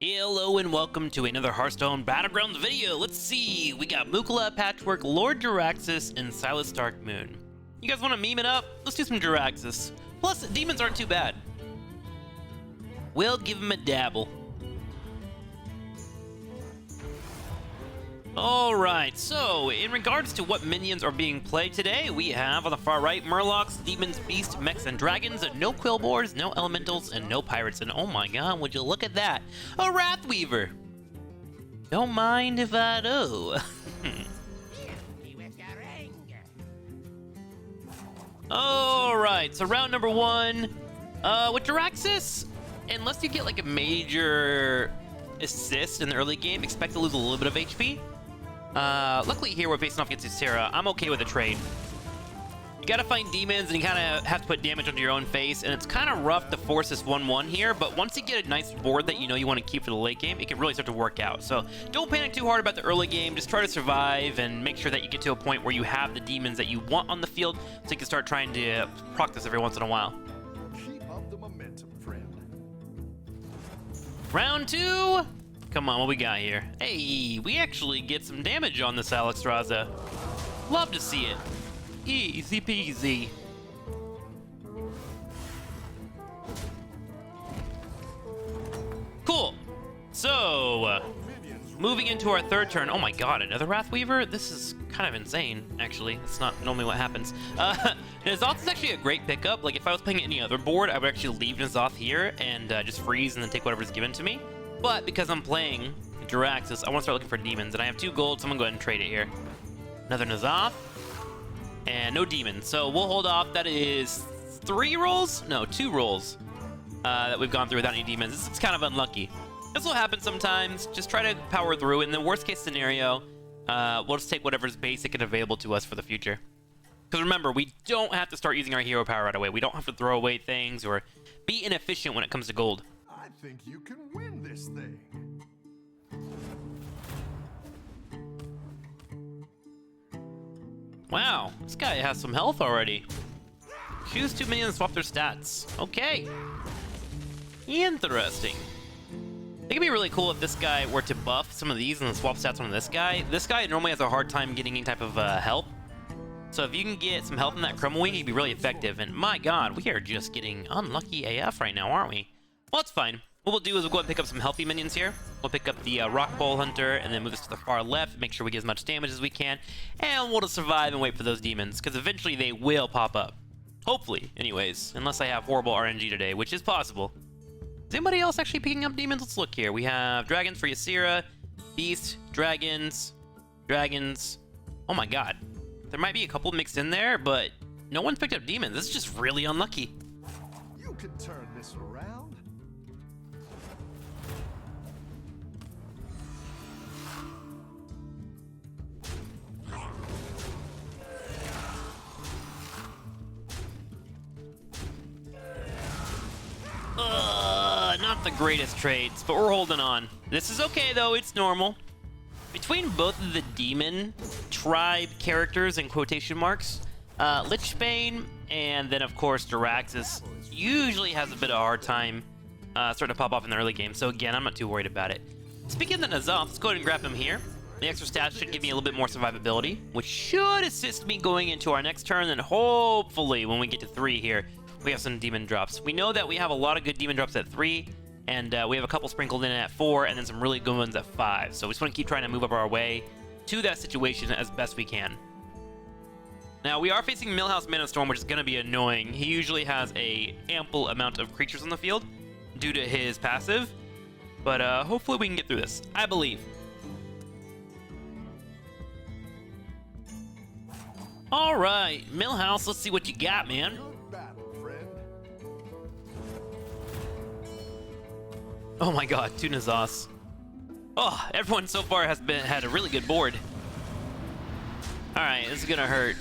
Hello and welcome to another Hearthstone Battlegrounds video. Let's see, we got Mukula, Patchwork, Lord Jaraxxus, and Silas Darkmoon. You guys want to meme it up? Let's do some Jaraxxus. Plus, demons aren't too bad. We'll give him a dabble. Alright, so in regards to what minions are being played today, we have on the far right Murlocs, Demons, Beasts, Mechs, and Dragons, no Quillboars, no Elementals, and no Pirates. And oh my god, would you look at that? A Wrathweaver! Don't mind if I do. Alright, so round number one. With Jaraxxus, unless you get like a major assist in the early game, expect to lose a little bit of HP. Luckily here we're facing off against Ysera. I'm okay with a trade. You gotta find demons and you kind of have to put damage onto your own face, and it's kind of rough to force this 1-1 here, but once you get a nice board that you know you want to keep for the late game, it can really start to work out. So don't panic too hard about the early game, just try to survive and make sure that you get to a point where you have the demons that you want on the field so you can start trying to proc this every once in a while. Keep up the momentum, friend. Round two. Come on, what we got here? Hey, we actually get some damage on this Alexstrasza. Love to see it. Easy peasy. Cool. So, moving into our third turn. Oh my god, another Wrathweaver? This is kind of insane, actually. That's not normally what happens. N'Zoth is actually a great pickup. Like, if I was playing any other board, I would actually leave N'Zoth here and just freeze and then take whatever's given to me. But because I'm playing Jaraxxus, I want to start looking for demons, and I have 2 gold, so I'm going to go ahead and trade it here. Another N'Zoth, and no demons. So we'll hold off. That is 3 rolls? No, 2 rolls that we've gone through without any demons. This is kind of unlucky. This will happen sometimes. Just try to power through. In the worst case scenario, we'll just take whatever's basic and available to us for the future. Because remember, we don't have to start using our hero power right away. We don't have to throw away things or be inefficient when it comes to gold. I think you can win this thing. Wow, this guy has some health already. Choose 2 minions and swap their stats. Okay. Interesting. It could be really cool if this guy were to buff some of these and then swap stats on this guy. This guy normally has a hard time getting any type of health. So if you can get some health in that Crumble Wing, he'd be really effective. And my god, we are just getting unlucky AF right now, aren't we? Well, it's fine. What we'll do is we'll go ahead and pick up some healthy minions here. We'll pick up the Rock Bowl Hunter and then move this to the far left, make sure we get as much damage as we can, and we'll just survive and wait for those demons, because eventually they will pop up. Hopefully, anyways, unless I have horrible RNG today, which is possible. Is anybody else actually picking up demons? Let's look here. We have dragons for Ysera, beast, dragons, dragons. Oh my god. There might be a couple mixed in there, but no one's picked up demons. This is just really unlucky. You can turn this around. Not the greatest trades, but we're holding on. This is okay, though. It's normal. Between both of the demon tribe characters in quotation marks, Lichbane and then, of course, Jaraxxus usually has a bit of a hard time starting to pop off in the early game. So, again, I'm not too worried about it. Speaking of the N'Zoth, let's go ahead and grab him here. The extra stats should give me a little bit more survivability, which should assist me going into our next turn, and hopefully, when we get to 3 here, we have some demon drops. We know that we have a lot of good demon drops at 3, and we have a couple sprinkled in at 4, and then some really good ones at 5. So we just want to keep trying to move up our way to that situation as best we can. Now, we are facing Millhouse Mana Storm, which is going to be annoying. He usually has a ample amount of creatures on the field due to his passive, but hopefully we can get through this. I believe. All right, Millhouse, let's see what you got, man. Good battle, friend. Oh my god, 2 N'Zoths. Oh, everyone so far has had a really good board. Alright, this is gonna hurt.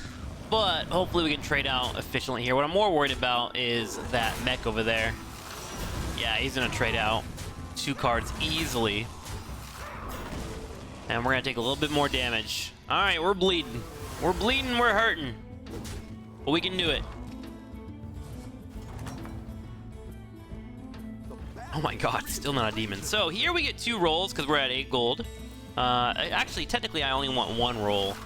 But hopefully we can trade out efficiently here. What I'm more worried about is that mech over there. Yeah, he's gonna trade out 2 cards easily. And we're gonna take a little bit more damage. Alright, we're bleeding. We're bleeding, we're hurting. But we can do it. Oh my god, still not a demon. So here we get 2 rolls because we're at 8 gold. Actually, technically, I only want 1 roll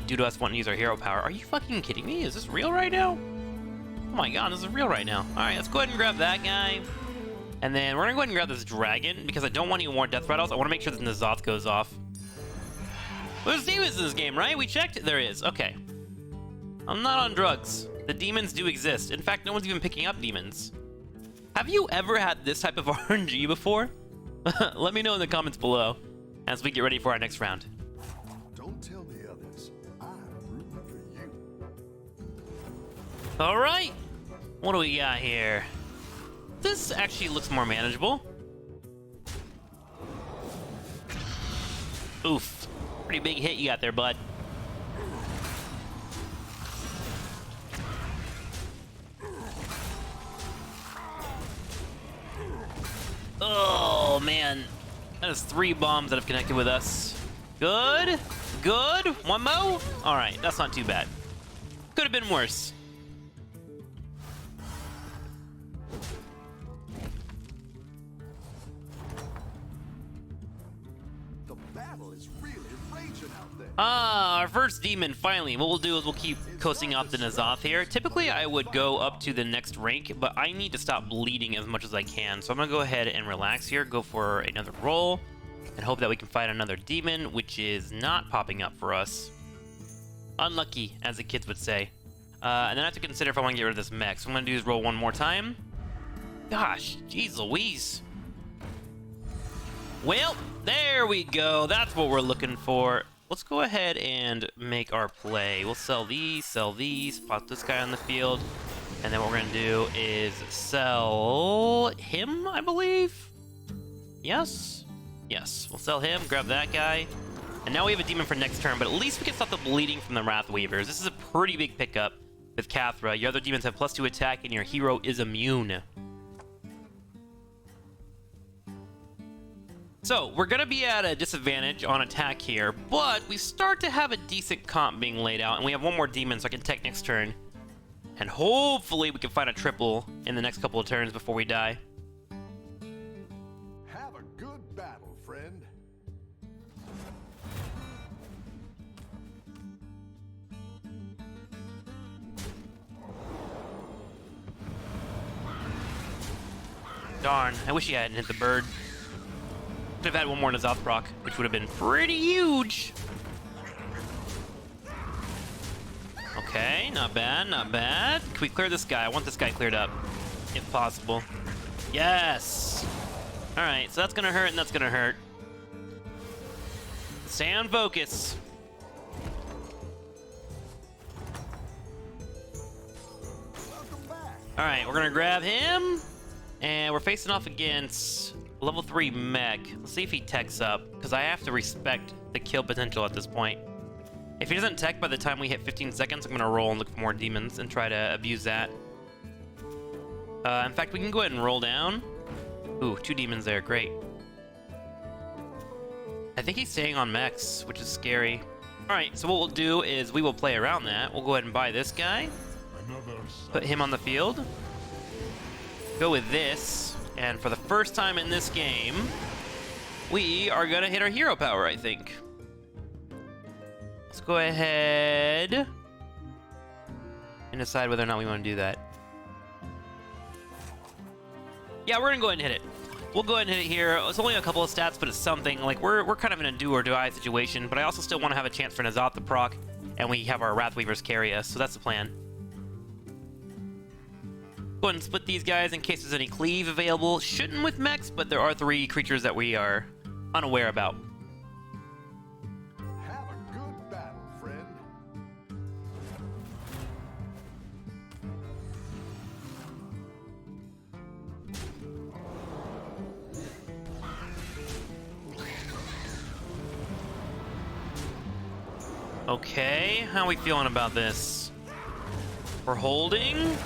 due to us wanting to use our hero power. Are you fucking kidding me? Is this real right now? Oh my god, this is real right now. All right, let's go ahead and grab that guy. And then we're gonna go ahead and grab this dragon because I don't want any more death rattles. I want to make sure that the N'Zoth goes off. There's demons in this game, right? We checked? There is. Okay. I'm not on drugs. The demons do exist. In fact, no one's even picking up demons. Have you ever had this type of RNG before? Let me know in the comments below as we get ready for our next round. Don't tell the others. I'm rooting for you. All right. What do we got here? This actually looks more manageable. Oof. Pretty big hit you got there, bud. Oh, man. That is 3 bombs that have connected with us. Good. Good. 1 more. All right. That's not too bad. Could have been worse. The battle is really raging out there. Ah, our first demon, finally. What we'll do is we'll keep coasting off the N'Zoth here. Typically, I would go up to the next rank, but I need to stop bleeding as much as I can. So I'm going to go ahead and relax here, go for another roll, and hope that we can find another demon, which is not popping up for us. Unlucky, as the kids would say. And then I have to consider if I want to get rid of this mech. So what I'm going to do is roll 1 more time. Gosh, jeez Louise. Well, there we go. That's what we're looking for. Let's go ahead and make our play. We'll sell these, pop this guy on the field. And then what we're going to do is sell him, I believe? Yes? Yes, we'll sell him, grab that guy. And now we have a demon for next turn, but at least we can stop the bleeding from the Wrath Weavers. This is a pretty big pickup with Cathra. Your other demons have +2 attack, and your hero is immune. So, we're going to be at a disadvantage on attack here, but we start to have a decent comp being laid out, and we have 1 more demon, so I can tech next turn. And hopefully we can find a triple in the next couple of turns before we die. Have a good battle, friend. Darn, I wish he hadn't hit the bird. Could have had 1 more N'Zoth proc, which would have been pretty huge. Okay, not bad, not bad. Can we clear this guy? I want this guy cleared up, if possible. Yes! Alright, so that's gonna hurt and that's gonna hurt. Stay on focus. Welcome back. Alright, we're gonna grab him. And we're facing off against level 3 mech. Let's see if he techs up, because I have to respect the kill potential at this point. If he doesn't tech by the time we hit 15 seconds, I'm going to roll and look for more demons and try to abuse that. In fact, we can go ahead and roll down. Ooh, 2 demons there. Great. I think he's staying on mechs, which is scary. Alright, so what we'll do is we will play around that. We'll go ahead and buy this guy. Put him on the field. Go with this. And for the first time in this game, we are going to hit our hero power, I think. Let's go ahead and decide whether or not we want to do that. Yeah, we're going to go ahead and hit it. We'll go ahead and hit it here. It's only a couple of stats, but it's something. Like, we're kind of in a do or die situation, but I also still want to have a chance for N'Zoth to proc, and we have our Wrath Weavers carry us, so that's the plan. Go ahead and split these guys in case there's any cleave available. Shouldn't with mechs, but there are 3 creatures that we are unaware about. Have a good battle, friend. Okay, how are we feeling about this? We're holding.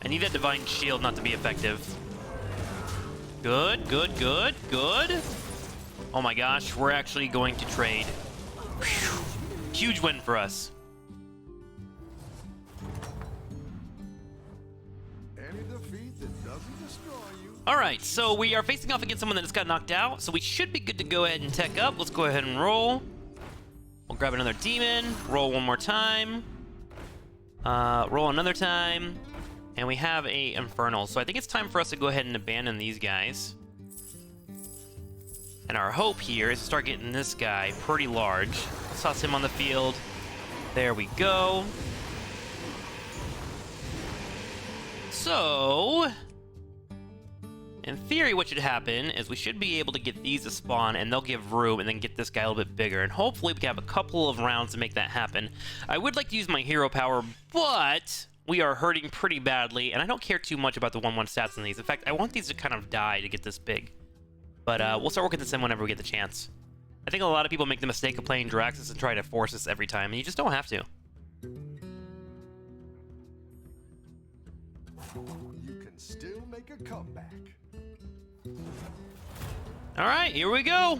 I need that Divine Shield not to be effective. Good, good, good, good. Oh my gosh, we're actually going to trade. Whew. Huge win for us. Any defeat that doesn't destroy you Alright, so we are facing off against someone that just got knocked out, so we should be good to go ahead and tech up. Let's go ahead and roll. We'll grab another demon, roll one more time, roll another time, and we have a Infernal. So I think it's time for us to go ahead and abandon these guys. And our hope here is to start getting this guy pretty large. Let's toss him on the field. There we go. So, in theory, what should happen is we should be able to get these to spawn, and they'll give room, and then get this guy a little bit bigger. And hopefully we can have a couple of rounds to make that happen. I would like to use my hero power, but we are hurting pretty badly, and I don't care too much about the 1-1 stats on these. In fact, I want these to kind of die to get this big. But we'll start working this in whenever we get the chance. I think a lot of people make the mistake of playing Jaraxxus and try to force this every time, and you just don't have to. You can still make a comeback. Alright, here we go.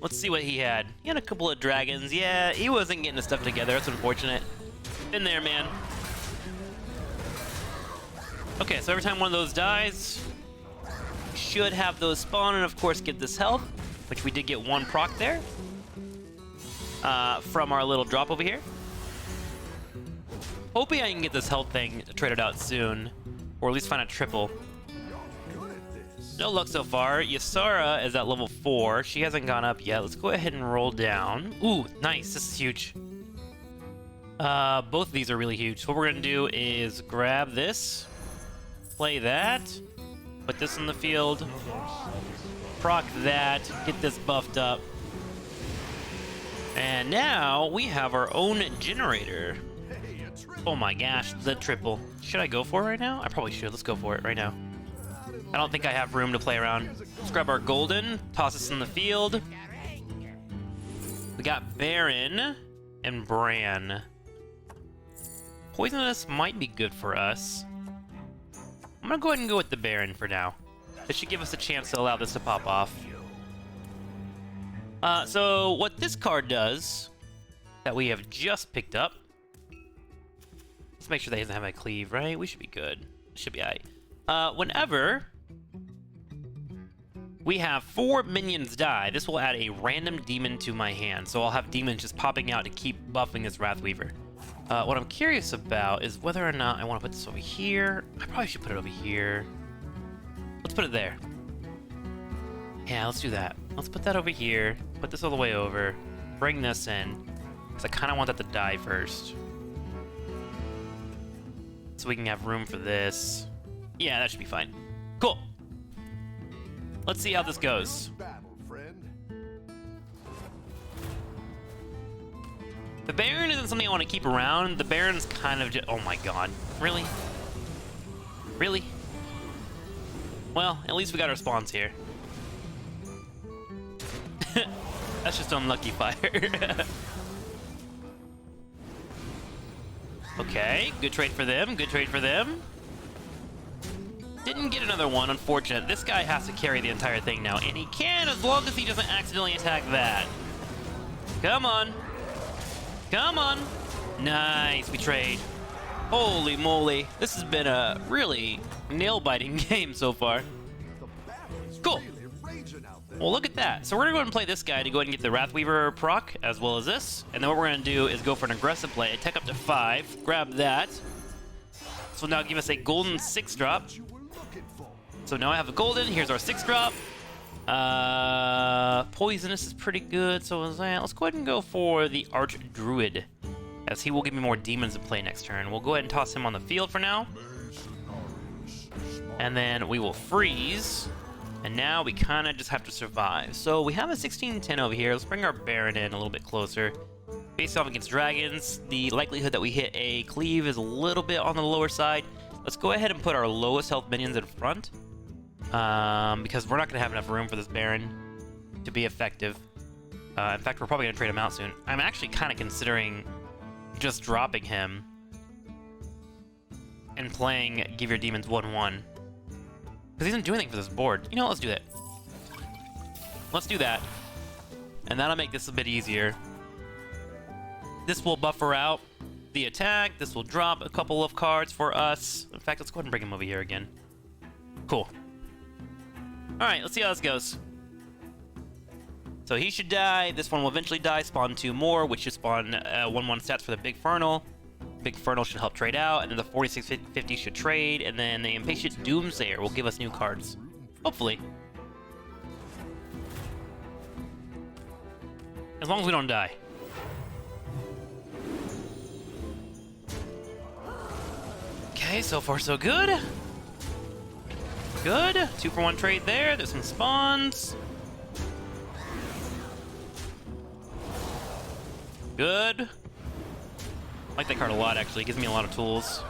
Let's see what he had. He had a couple of dragons. Yeah, he wasn't getting his stuff together. That's unfortunate. Been there, man. Okay, so every time one of those dies, should have those spawn and of course get this health, which we did get one proc there from our little drop over here. Hoping I can get this health thing traded out soon, or at least find a triple. Good at this. No luck so far. Ysara is at level 4. She hasn't gone up yet. Let's go ahead and roll down. Ooh, nice. This is huge. Both of these are really huge. So what we're gonna do is grab this, play that, put this in the field, proc that, get this buffed up. And now we have our own generator. Hey, a triple. Oh my gosh, the triple. Should I go for it right now? I probably should. Let's go for it right now. I don't think I have room to play around. Let's grab our golden, toss this in the field. We got Baron and Bran. Poisonous might be good for us. I'm gonna go ahead and go with the Baron for now. This should give us a chance to allow this to pop off. So what this card does, that we have just picked up. Let's make sure that he doesn't have a cleave, right? We should be good. Should be alright. Whenever we have 4 minions die, this will add a random demon to my hand. So I'll have demons just popping out to keep buffing this Wrathweaver. What I'm curious about is whether or not I want to put this over here. I probably should put it over here. Let's put it there. Yeah, let's do that. Let's put that over here. Put this all the way over. Bring this in. Because I kind of want that to die first. So we can have room for this. Yeah, that should be fine. Cool. Let's see how this goes. Battle, friend. The Baron isn't something I want to keep around. The Baron's kind of just... Oh my god. Really? Really? Well, at least we got our spawns here. That's just unlucky fire. Okay, good trade for them, good trade for them. Didn't get another one, unfortunate. This guy has to carry the entire thing now, and he can as long as he doesn't accidentally attack that. Come on. Come on. Nice, we trade. Holy moly. This has been a really nail-biting game so far. The battle is Cool. really raging out there. Well, look at that. So we're going to go ahead and play this guy to go ahead and get the Wrathweaver proc, as well as this. And then what we're going to do is go for an aggressive play, tech up to 5, grab that. So now give us a golden 6-drop. What you were looking for. So now I have a golden. Here's our 6-drop. Poisonous is pretty good. So let's go ahead and go for the Archdruid, as he will give me more demons to play next turn. We'll go ahead and toss him on the field for now. And then we will freeze. And now we kind of just have to survive. So we have a 16-10 over here. Let's bring our Baron in a little bit closer. Face off against dragons, the likelihood that we hit a cleave is a little bit on the lower side. Let's go ahead and put our lowest health minions in front. Because we're not going to have enough room for this Baron to be effective. In fact, we're probably going to trade him out soon. I'm actually kind of considering just dropping him and playing Give Your Demons 1-1. Because he doesn't do anything for this board. You know, let's do that. Let's do that. And that'll make this a bit easier. This will buffer out the attack. This will drop a couple of cards for us. In fact, let's go ahead and bring him over here again. Cool. Alright, let's see how this goes. So he should die, this one will eventually die, spawn 2 more, which should spawn 1-1 stats for the Big Fernal. Big Fernal should help trade out, and then the 4650 should trade, and then the Impatient Doomsayer will give us new cards. Hopefully. As long as we don't die. Okay, so far so good. Good. 2-for-1 trade there. There's some spawns. Good. I like that card a lot, actually. It gives me a lot of tools.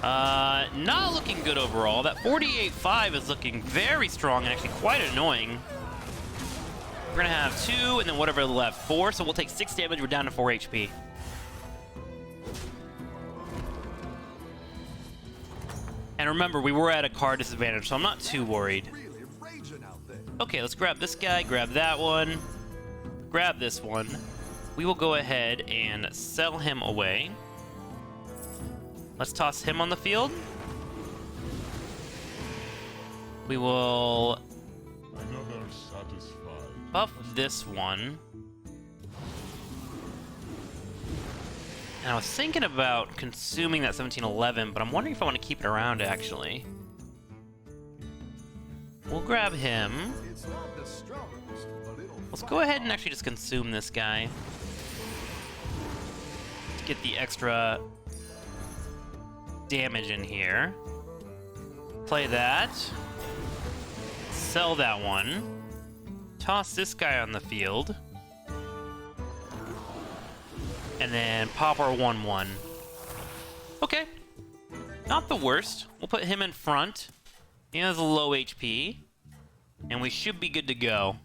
Not looking good overall. That 48-5 is looking very strong and actually quite annoying. We're gonna have 2 and then whatever left, 4. So we'll take 6 damage. We're down to 4 HP. And remember, we were at a card disadvantage, so I'm not too worried. Okay, let's grab this guy, grab that one, grab this one. We will go ahead and sell him away. Let's toss him on the field. We will buff this one. And I was thinking about consuming that 1711, but I'm wondering if I want to keep it around, actually. We'll grab him. Let's go ahead and actually just consume this guy. To get the extra damage in here. Play that. Sell that one. Toss this guy on the field. And then pop our 1-1. Okay. Not the worst. We'll put him in front. He has a low HP. And we should be good to go.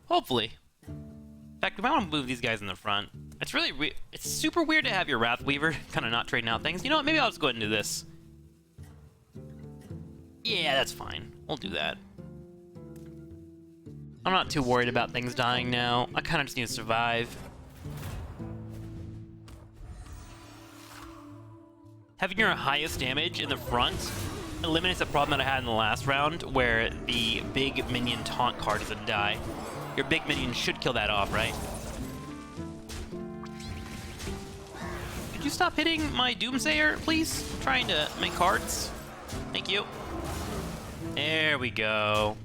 Hopefully. In fact, we might want to move these guys in the front. It's really it's super weird to have your Wrathweaver kind of not trading out things. You know what? Maybe I'll just go ahead and do this. Yeah, that's fine. We'll do that. I'm not too worried about things dying now. I kind of just need to survive. Having your highest damage in the front eliminates the problem that I had in the last round where the big minion taunt card doesn't die. Your big minion should kill that off, right? Could you stop hitting my Doomsayer, please? I'm trying to make cards. Thank you. There we go.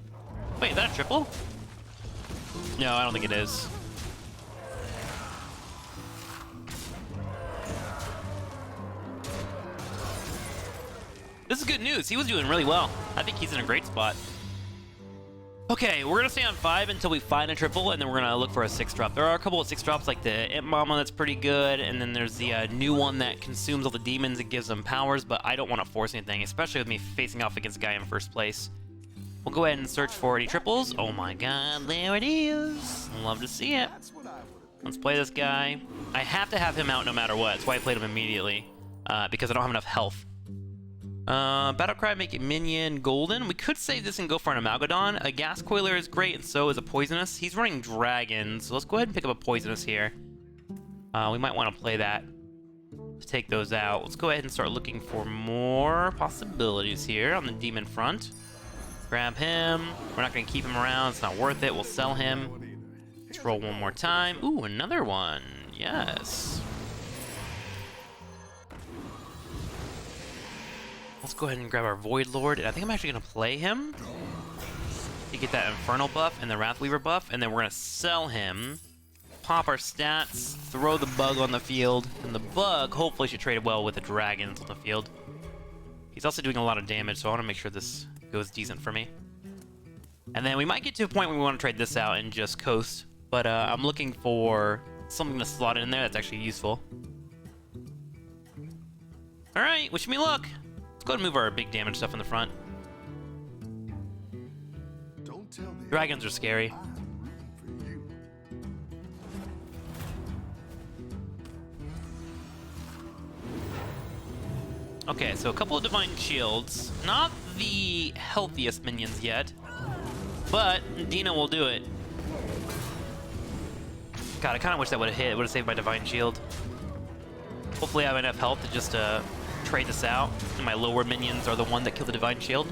Wait, is that a triple? No, I don't think it is. This is good news. He was doing really well. I think he's in a great spot. Okay, we're gonna stay on 5 until we find a triple, and then we're gonna look for a 6-drop. There are a couple of 6-drops, like the Imp Mama that's pretty good, and then there's the new one that consumes all the demons and gives them powers, but I don't want to force anything, especially with me facing off against a guy in first place. We'll go ahead and search for any triples. Oh my god, there it is. Love to see it. Let's play this guy. I have to have him out no matter what. That's why I played him immediately, because I don't have enough health. Battlecry, make it minion golden. We could save this and go for an Amalgadon. A Gas Coiler is great, and so is a Poisonous. He's running Dragons, so let's go ahead and pick up a Poisonous here. We might want to play that to take those out. Let's go ahead and start looking for more possibilities here on the Demon front. Grab him. We're not going to keep him around. It's not worth it. We'll sell him. Let's roll one more time. Ooh, another one. Yes. Let's go ahead and grab our Void Lord. And I think I'm actually going to play him to get that Infernal buff and the Wrathweaver buff. And then we're going to sell him. Pop our stats. Throw the Bug on the field. And the Bug hopefully should trade well with the Dragons on the field. He's also doing a lot of damage, so I want to make sure this goes decent for me. And then we might get to a point where we want to trade this out and just coast. But I'm looking for something to slot in there that's actually useful. Alright, wish me luck. Let's go ahead and move our big damage stuff in the front. Don't tell me Dragons are scary. I'm rooting for you. Okay, so a couple of Divine Shields. Not the healthiest minions yet, but Dina will do it. God, I kind of wish that would have hit. It would have saved my Divine Shield. Hopefully I have enough health to just trade this out. And my lower minions are the one that kill the Divine Shield.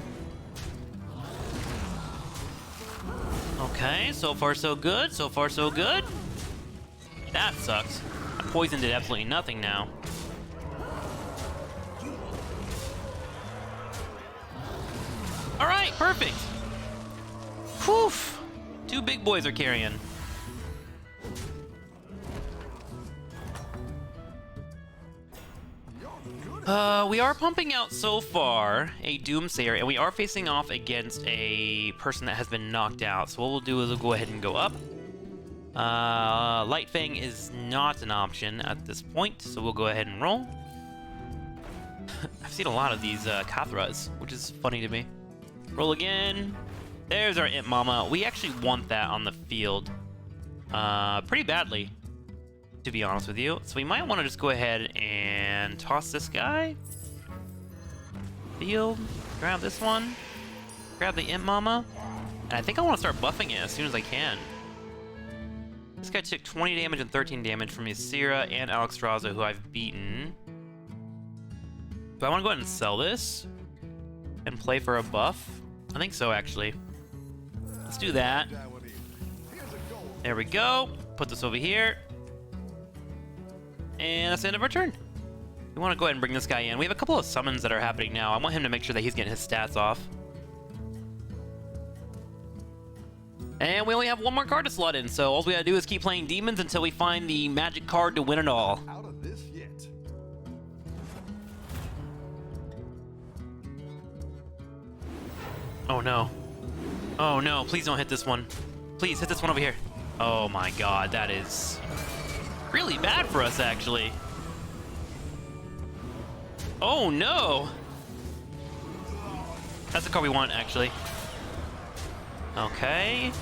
Okay, so far so good. So far so good. That sucks. I poisoned did absolutely nothing now. All right, perfect. Whew. 2 big boys are carrying. We are pumping out so far a Doomsayer, and we are facing off against a person that has been knocked out. So what we'll do is we'll go ahead and go up. Light Fang is not an option at this point, so we'll go ahead and roll. I've seen a lot of these Kathras, which is funny to me. Roll again. There's our Imp Mama. We actually want that on the field pretty badly, to be honest with you. So we might want to just go ahead and toss this guy. Field. Grab this one. Grab the Imp Mama. And I think I want to start buffing it as soon as I can. This guy took 20 damage and 13 damage from Ysera and Alexstrasza, who I've beaten. Do I want to go ahead and sell this? And play for a buff? I think so, actually. Let's do that. There we go. Put this over here. And that's the end of our turn. We want to go ahead and bring this guy in. We have a couple of summons that are happening now. I want him to make sure that he's getting his stats off. And we only have 1 more card to slot in, so all we gotta do is keep playing demons until we find the magic card to win it all. Out of this yet. Oh no. Oh no, please don't hit this one. Please hit this one over here. Oh my god, that is really bad for us, actually. Oh no! That's the card we want, actually. Okay.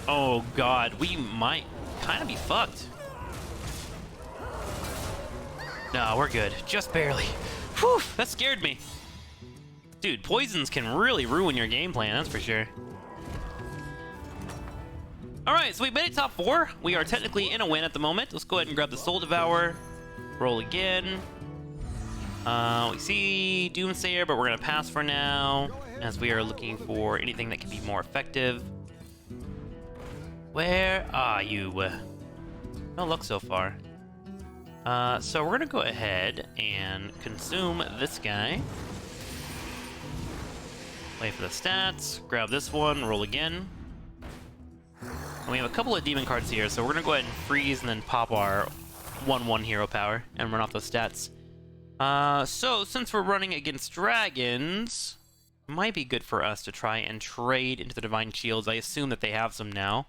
Oh god, we might kind of be fucked. No, we're good. Just barely. Whew, that scared me. Dude, poisons can really ruin your game plan, that's for sure. Alright, so we made it top 4. We are technically in a win at the moment. Let's go ahead and grab the Soul Devour. Roll again. We see Doomsayer, but we're going to pass for now, as we are looking for anything that can be more effective. Where are you? No luck so far. So we're going to go ahead and consume this guy. Wait for the stats, grab this one, roll again. And we have a couple of demon cards here, so we're going to go ahead and freeze and then pop our 1/1 hero power and run off those stats. So since we're running against dragons, it might be good for us to try and trade into the Divine Shields. I assume that they have some now.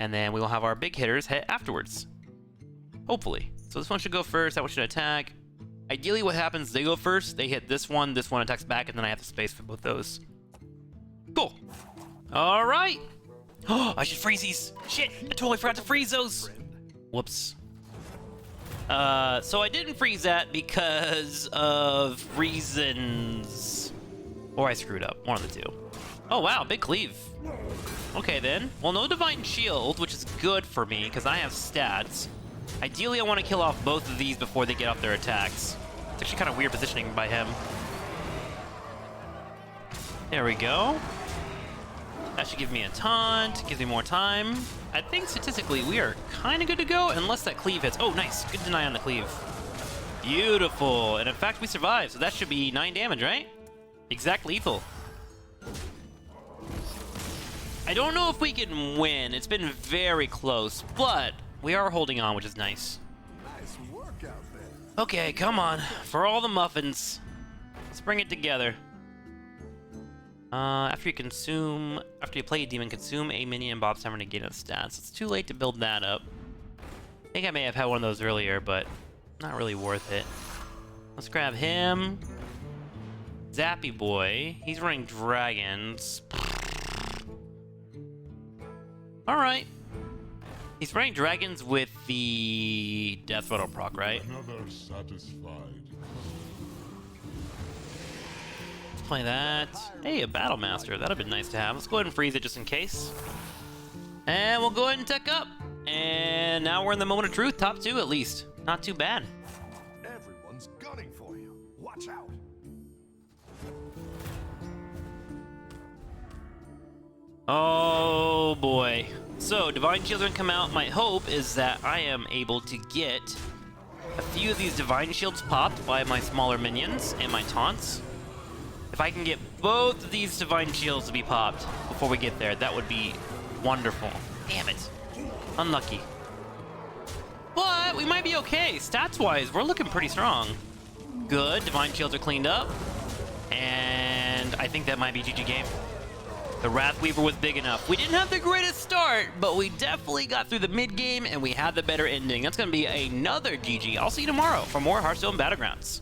And then we will have our big hitters hit afterwards. Hopefully. So this one should go first, that one should attack. Ideally what happens, they go first, they hit this one attacks back, and then I have the space for both those. Cool. Alright. Oh, I should freeze these. Shit, I totally forgot to freeze those. Whoops. So I didn't freeze that because of reasons. Or I screwed up, one of the two. Oh wow, big cleave. Okay then. Well, no Divine Shield, which is good for me because I have stats. Ideally, I want to kill off both of these before they get off their attacks. It's actually kind of weird positioning by him. There we go. That should give me a taunt, gives me more time. I think statistically we are kind of good to go, unless that cleave hits. Oh, nice. Good deny on the cleave. Beautiful. And in fact, we survived, so that should be 9 damage, right? Exact lethal. I don't know if we can win. It's been very close, but we are holding on, which is nice. Nice work out there. Okay, come on. For all the muffins. Let's bring it together. After you play a demon, consume a minion and Bob's Hammer to gain its stats. It's too late to build that up. I think I may have had one of those earlier, but not really worth it. Let's grab him. Zappy Boy. He's running dragons. Alright. He's running dragons with the Death Rattle proc, right? Another satisfied. Let's play that. Hey, a Battle Master. That'd have been nice to have. Let's go ahead and freeze it just in case. And we'll go ahead and tech up. And now we're in the moment of truth. Top 2 at least. Not too bad. Everyone's gunning for you. Watch out. Oh boy. So, Divine Shields are gonna come out. My hope is that I am able to get a few of these Divine Shields popped by my smaller minions and my taunts. If I can get both of these Divine Shields to be popped before we get there, that would be wonderful. Damn it. Unlucky. But we might be okay. Stats-wise, we're looking pretty strong. Good. Divine Shields are cleaned up. And I think that might be GG game. The Wrath Weaver was big enough. We didn't have the greatest start, but we definitely got through the mid-game, and we had the better ending. That's going to be another GG. I'll see you tomorrow for more Hearthstone Battlegrounds.